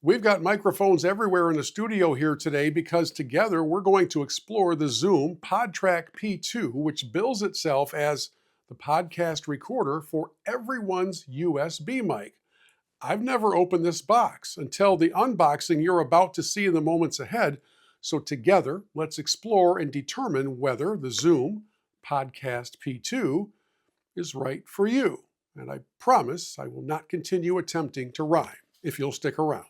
We've got microphones everywhere in the studio here today because together we're going to explore the Zoom PodTrak P2, which bills itself as the podcast recorder for everyone's USB mic. I've never opened this box until the unboxing you're about to see in the moments ahead. So together, let's explore and determine whether the Zoom Podcast P2 is right for you. And I promise I will not continue attempting to rhyme if you'll stick around.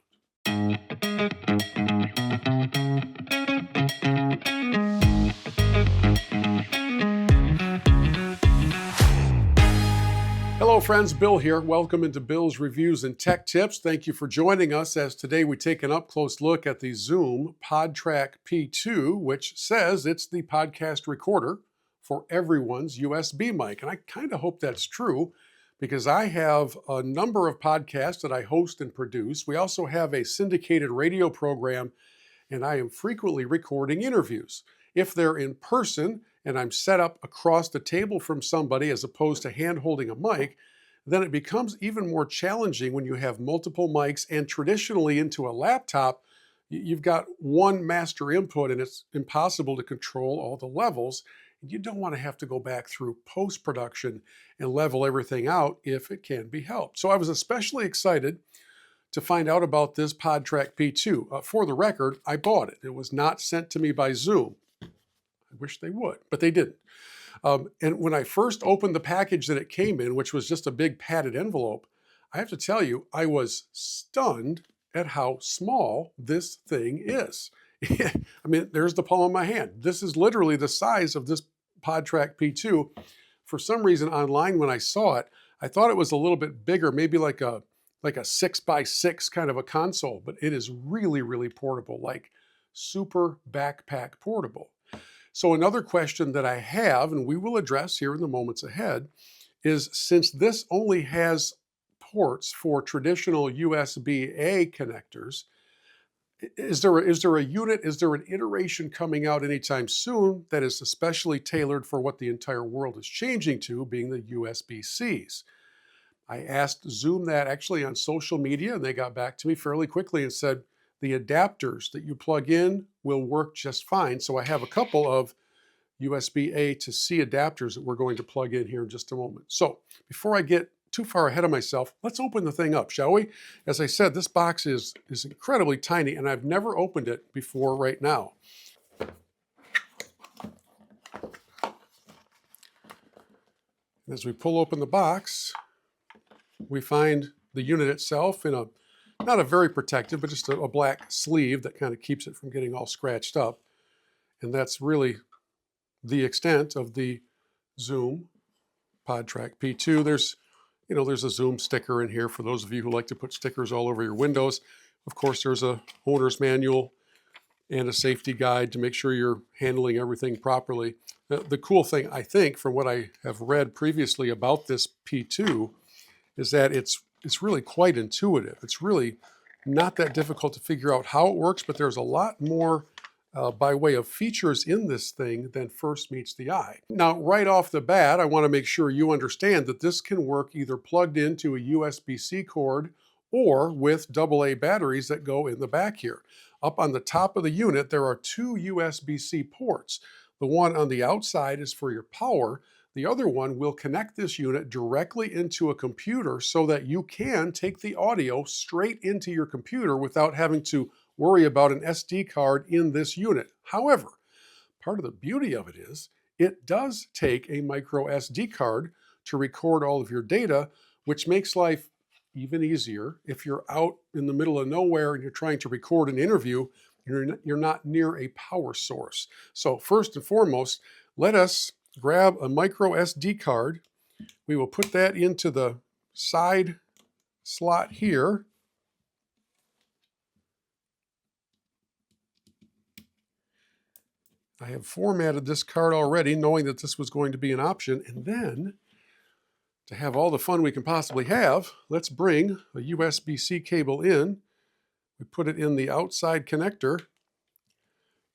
Hello friends, Bill here. Welcome into Bill's Reviews and Tech Tips. Thank you for joining us as today we take an up-close look at the Zoom PodTrak P2, which says it's the podcast recorder for everyone's USB mic. And I kind of hope that's true because I have a number of podcasts that I host and produce. We also have a syndicated radio program, and I am frequently recording interviews. If they're in person and I'm set up across the table from somebody as opposed to hand holding a mic, then it becomes even more challenging when you have multiple mics, and traditionally into a laptop, you've got one master input and it's impossible to control all the levels. You don't want to have to go back through post-production and level everything out if it can be helped. So I was especially excited to find out about this PodTrak P2. For the record, I bought it. It was not sent to me by Zoom. I wish they would, but they didn't. And when I first opened the package that it came in, which was just a big padded envelope, I have to tell you, I was stunned at how small this thing is. I mean, there's the palm of my hand. This is literally the size of this PodTrak P2. For some reason online when I saw it, I thought it was a little bit bigger, maybe like a 6x6 kind of a console, but it is really, really portable, like super backpack portable. So another question that I have, and we will address here in the moments ahead, is since this only has ports for traditional USB-A connectors, is there a unit, is there an iteration coming out anytime soon that is especially tailored for what the entire world is changing to, being the USB-Cs? I asked Zoom that actually on social media, and they got back to me fairly quickly and said the adapters that you plug in will work just fine. So I have a couple of USB-A to C adapters that we're going to plug in here in just a moment. So before I get too far ahead of myself, let's open the thing up, shall we? As I said, this box is incredibly tiny, and I've never opened it before right now. As we pull open the box, we find the unit itself in not a very protective, but just a black sleeve that kind of keeps it from getting all scratched up. And that's really the extent of the Zoom PodTrak P2. There's a Zoom sticker in here for those of you who like to put stickers all over your windows. Of course, there's a owner's manual and a safety guide to make sure you're handling everything properly. The cool thing, I think, from what I have read previously about this P2 is that it's really quite intuitive. It's really not that difficult to figure out how it works, but there's a lot more by way of features in this thing than first meets the eye. Now, right off the bat, I want to make sure you understand that this can work either plugged into a USB-C cord or with AA batteries that go in the back here. Up on the top of the unit, there are two USB-C ports. The one on the outside is for your power. The other one will connect this unit directly into a computer so that you can take the audio straight into your computer without having to worry about an SD card in this unit. However, part of the beauty of it is it does take a microSD card to record all of your data, which makes life even easier if you're out in the middle of nowhere and you're trying to record an interview. You're not near a power source. So first and foremost, let us grab a microSD card. We will put that into the side slot here. I have formatted this card already, knowing that this was going to be an option. And then, to have all the fun we can possibly have, let's bring a USB-C cable in. We put it in the outside connector.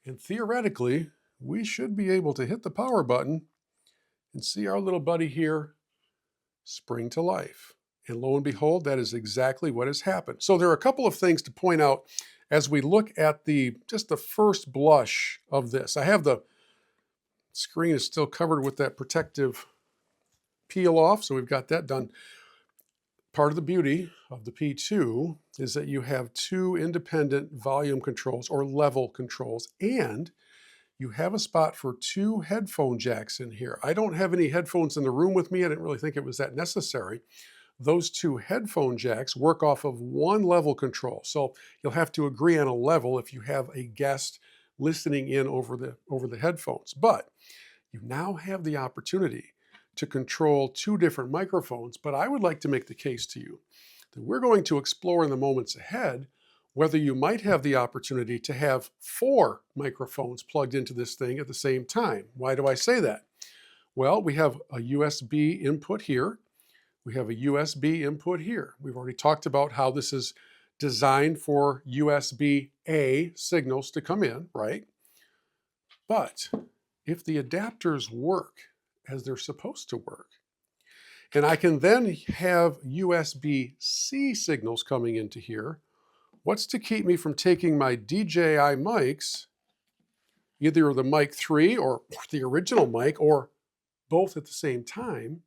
And theoretically, we should be able to hit the power button and see our little buddy here spring to life. And lo and behold, that is exactly what has happened. So there are a couple of things to point out as we look at just the first blush of this. I have the screen is still covered with that protective peel off, so we've got that done. Part of the beauty of the P2 is that you have two independent volume controls or level controls, and you have a spot for two headphone jacks in here. I don't have any headphones in the room with me. I didn't really think it was that necessary. Those two headphone jacks work off of one level control. So you'll have to agree on a level if you have a guest listening in over the headphones. But you now have the opportunity to control two different microphones. But I would like to make the case to you that we're going to explore in the moments ahead whether you might have the opportunity to have four microphones plugged into this thing at the same time. Why do I say that? Well, we have a USB input here. We have a USB input here. We've already talked about how this is designed for USB-A signals to come in, right? But if the adapters work as they're supposed to work, and I can then have USB-C signals coming into here, what's to keep me from taking my DJI mics, either the Mic 3 or the original mic, or both at the same time,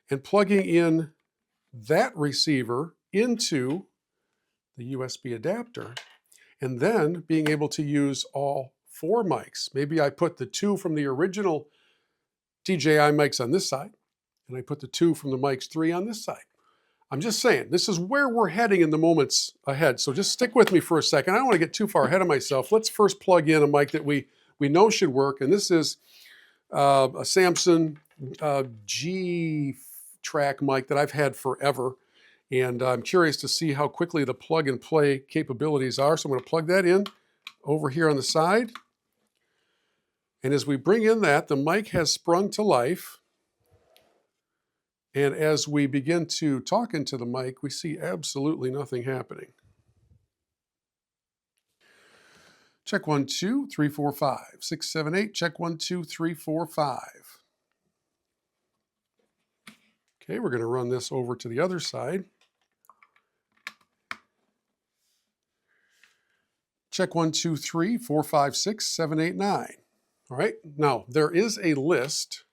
and plugging in that receiver into the USB adapter, and then being able to use all four mics. Maybe I put the two from the original DJI mics on this side, and I put the two from the Mic 3 on this side. I'm just saying, this is where we're heading in the moments ahead. So just stick with me for a second. I don't want to get too far ahead of myself. Let's first plug in a mic that we know should work, and this is a Samson G-Track mic that I've had forever, and I'm curious to see how quickly the plug and play capabilities are. So I'm going to plug that in over here on the side, and as we bring in that, the mic has sprung to life, and as we begin to talk into the mic, we see absolutely nothing happening. Check 1, 2, 3, 4, 5, 6, 7, 8. Check 1, 2, 3, 4, 5. Okay, we're going to run this over to the other side. Check 1, 2, 3, 4, 5, 6, 7, 8, 9. All right, now there is a list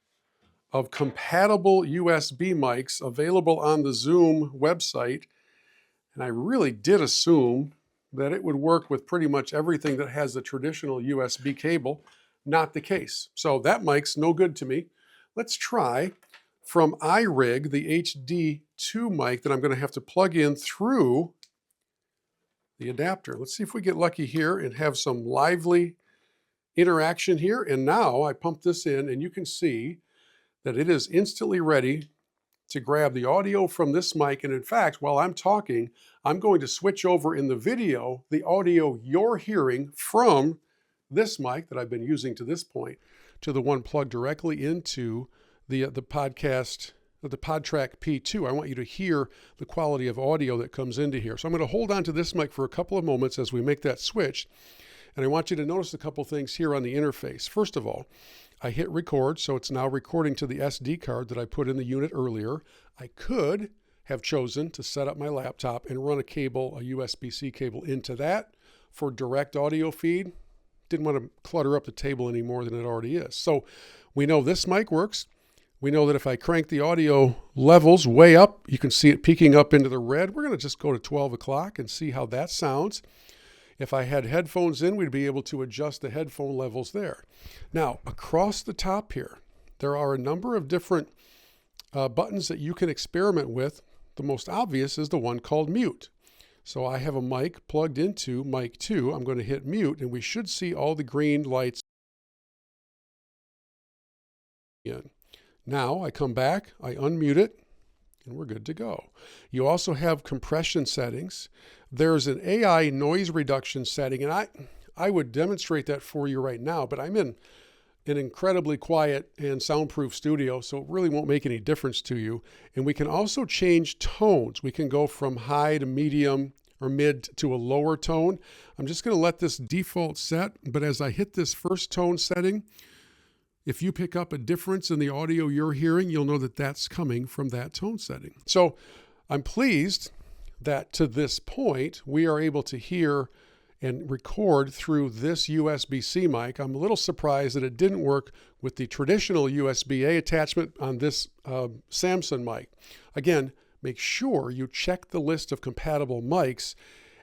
of compatible USB mics available on the Zoom website, and I really did assume that it would work with pretty much everything that has a traditional USB cable. Not the case. So that mic's no good to me. Let's try from iRig, the HD2 mic that I'm going to have to plug in through the adapter. Let's see if we get lucky here and have some lively interaction here. And now I pump this in, and you can see that it is instantly ready to grab the audio from this mic. And in fact, while I'm talking, I'm going to switch over in the video the audio you're hearing from this mic that I've been using to this point to the one plugged directly into the PodTrak P2. I want you to hear the quality of audio that comes into here. So I'm going to hold on to this mic for a couple of moments as we make that switch. And I want you to notice a couple things here on the interface. First of all, I hit record, so it's now recording to the SD card that I put in the unit earlier. I could have chosen to set up my laptop and run a USB-C cable into that for direct audio feed. Didn't want to clutter up the table any more than it already is. So we know this mic works. We know that if I crank the audio levels way up, you can see it peaking up into the red. We're going to just go to 12 o'clock and see how that sounds. If I had headphones in, we'd be able to adjust the headphone levels there. Now, across the top here, there are a number of different buttons that you can experiment with. The most obvious is the one called mute. So I have a mic plugged into Mic 2. I'm going to hit mute, and we should see all the green lights in. Now I come back, I unmute it, and we're good to go. You also have compression settings. There's an AI noise reduction setting, and I would demonstrate that for you right now, but I'm in an incredibly quiet and soundproof studio, so it really won't make any difference to you. And we can also change tones. We can go from high to medium or mid to a lower tone. I'm just going to let this default set, but as I hit this first tone setting, if you pick up a difference in the audio you're hearing, you'll know that that's coming from that tone setting. So I'm pleased that to this point, we are able to hear and record through this USB-C mic. I'm a little surprised that it didn't work with the traditional USB-A attachment on this Samsung mic. Again, make sure you check the list of compatible mics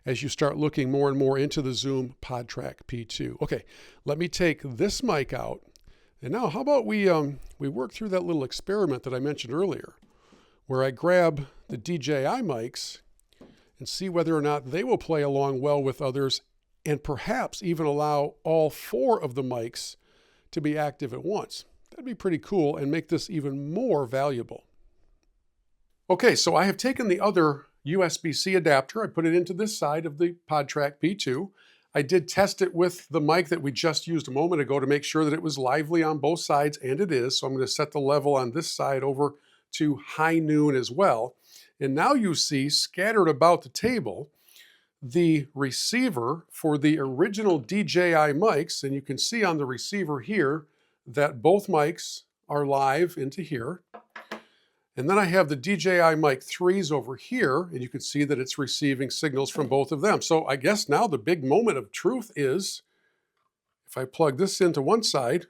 as you start looking more and more into the Zoom PodTrak P2. Okay, let me take this mic out. And now how about we work through that little experiment that I mentioned earlier, where I grab the DJI mics and see whether or not they will play along well with others, and perhaps even allow all 4 of the mics to be active at once. That'd be pretty cool and make this even more valuable. Okay, so I have taken the other USB-C adapter. I put it into this side of the PodTrak P2. I did test it with the mic that we just used a moment ago to make sure that it was lively on both sides, and it is. So I'm going to set the level on this side over to high noon as well. And now you see scattered about the table the receiver for the original DJI mics, and you can see on the receiver here that both mics are live into here. And then I have the DJI Mic 3s over here, and you can see that it's receiving signals from both of them. So I guess now the big moment of truth is, if I plug this into one side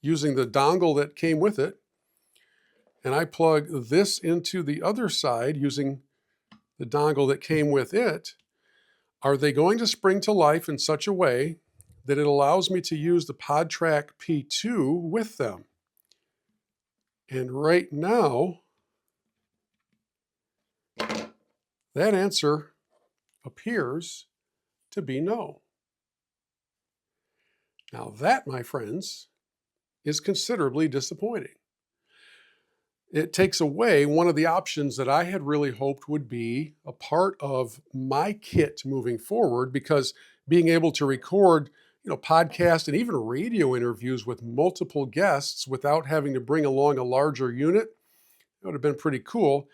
using the dongle that came with it, and I plug this into the other side using the dongle that came with it, are they going to spring to life in such a way that it allows me to use the PodTrak P2 with them? And right now, that answer appears to be no. Now that, my friends, is considerably disappointing. It takes away one of the options that I had really hoped would be a part of my kit moving forward, because being able to record, podcast and even radio interviews with multiple guests without having to bring along a larger unit, it would have been pretty cool,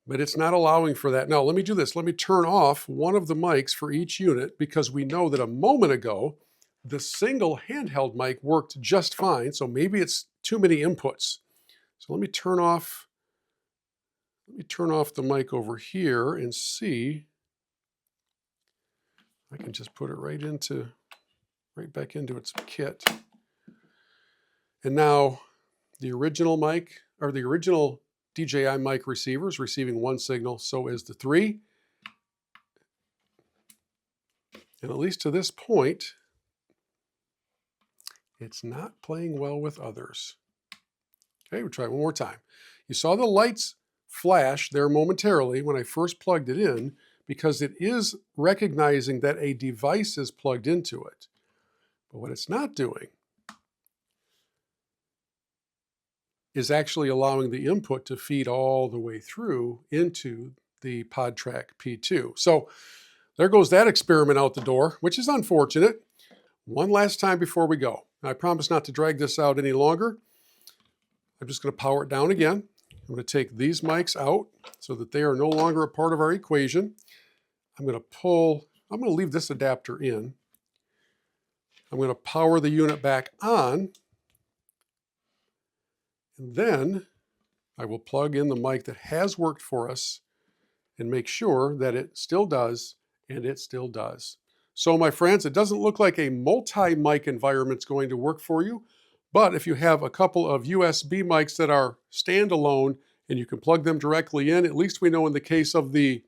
but it's not allowing for that. Now, let me do this. Let me turn off one of the mics for each unit, because we know that a moment ago, the single handheld mic worked just fine. So maybe it's too many inputs. So let me turn off the mic over here and see. I can just put it right back into its kit. And now the original mic, or the original DJI mic receiver, is receiving one signal, so is the 3. And at least to this point, it's not playing well with others. Okay, we'll try one more time. You saw the lights flash there momentarily when I first plugged it in, because it is recognizing that a device is plugged into it. But what it's not doing is actually allowing the input to feed all the way through into the PodTrak P2. So there goes that experiment out the door, which is unfortunate. One last time before we go. I promise not to drag this out any longer. I'm just going to power it down again. I'm going to take these mics out so that they are no longer a part of our equation. I'm going to leave this adapter in. I'm going to power the unit back on. And then I will plug in the mic that has worked for us and make sure that it still does, and it still does. So my friends, it doesn't look like a multi-mic environment is going to work for you. But if you have a couple of USB mics that are standalone and you can plug them directly in, at least we know in the case of the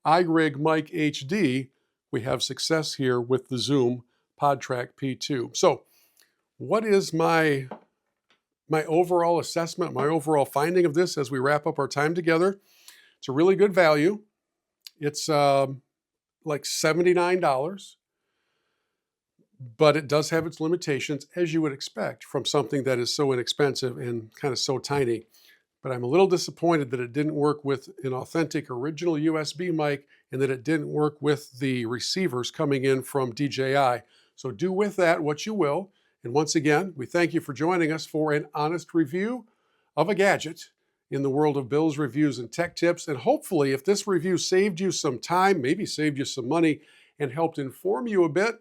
iRig Mic HD, we have success here with the Zoom PodTrak P2. So what is my overall assessment, my overall finding of this as we wrap up our time together? It's a really good value. It's like $79. But it does have its limitations, as you would expect from something that is so inexpensive and kind of so tiny. But I'm a little disappointed that it didn't work with an authentic original USB mic, and that it didn't work with the receivers coming in from DJI. So do with that what you will. And once again, we thank you for joining us for an honest review of a gadget in the world of Bill's reviews and tech tips. And hopefully, if this review saved you some time, maybe saved you some money, and helped inform you a bit,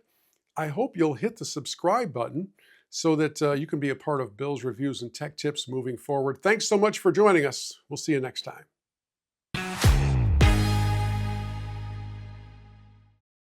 I hope you'll hit the subscribe button so that you can be a part of Bill's reviews and tech tips moving forward. Thanks so much for joining us. We'll see you next time.